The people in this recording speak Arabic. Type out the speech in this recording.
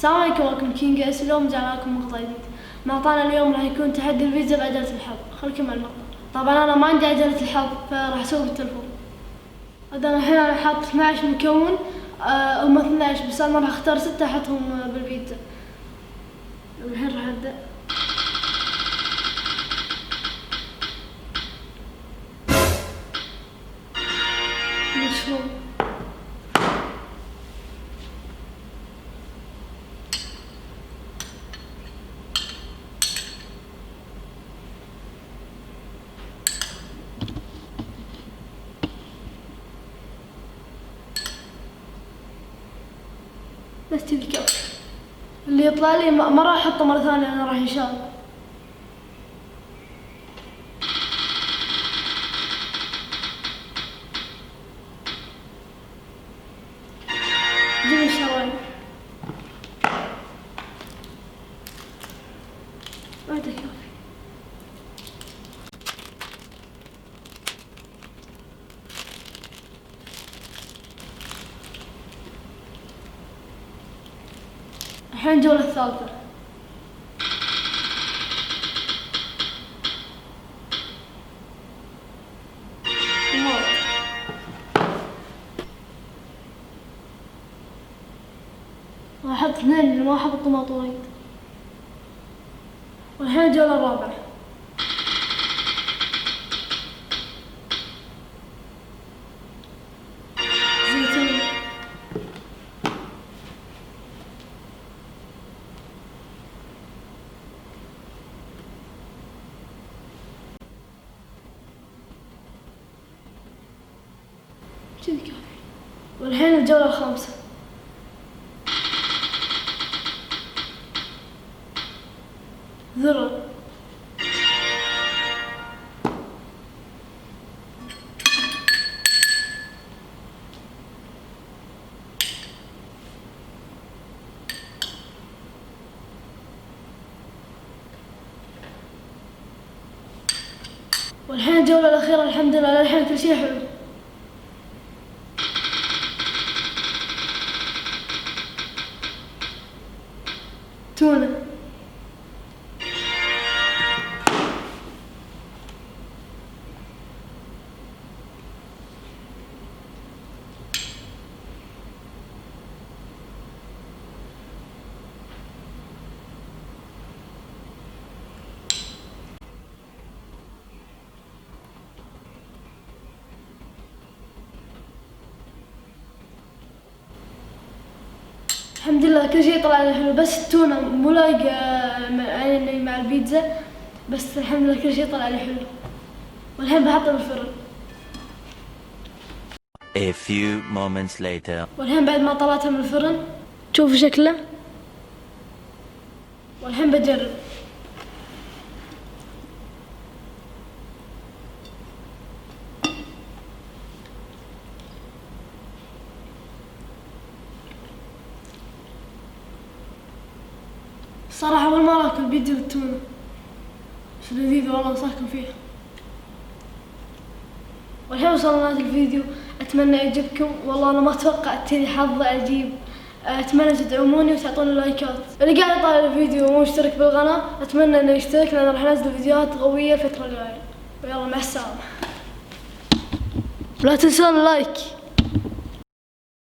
السلام عليكم، معكم كينج اس. اليوم جعل لكم مقطع جديد. مقطعنا اليوم راح يكون تحدي البيتزا بعجلة الحظ. خليكم مع المقطع. طبعا انا ما عندي عجلة الحظ فراح اسوي بالتلفون. انا الحين حاط 12 مكون هم 12 بس انا راح اختار 6 احطهم بالبيتزا. الحين راح ابدا. مشروم، بس تبي كف اللي يطلع لي ما راح احطه مره ثانيه. انا راح ان شاء الله جيب الشرايح بعد كافي. الحين الجولة الثالثة. راح احط 2 اللي ما احب الطماط وايد. والحين الجولة الرابعة. زيتون، كذي كافي. والحين الجولة الخامسة. ذرة، والحين الجولة الأخيرة. الحمد لله الحين كل شيء حلو. تونة، الحمد لله كل شيء طلع لي حلو، بس التونة مو لايقة يعني مع البيتزا، بس الحمد لله كل شيء طلع لي حلو. والحين بحطه بالفرن. A few moments later. والحين بعد ما طلعتها من الفرن شوفوا شكله. والحين بجرب. صراحة أول مرة أكل بيتزا بالتونة، بس لذيذة والله أنصحكم فيها. والحين وصلنا لنهاية الفيديو، أتمنى يعجبكم. والله أنا ما توقعت لي حظ عجيب. أتمنى تدعموني وتعطوني لايكات. اللي قاعد يطالع الفيديو ومو مشترك بالقناة أتمنى إنه يشترك، لأن راح أنزل فيديوهات قوية الفترة الجاية. ويلا مع السلامة. لا تنسون اللايك.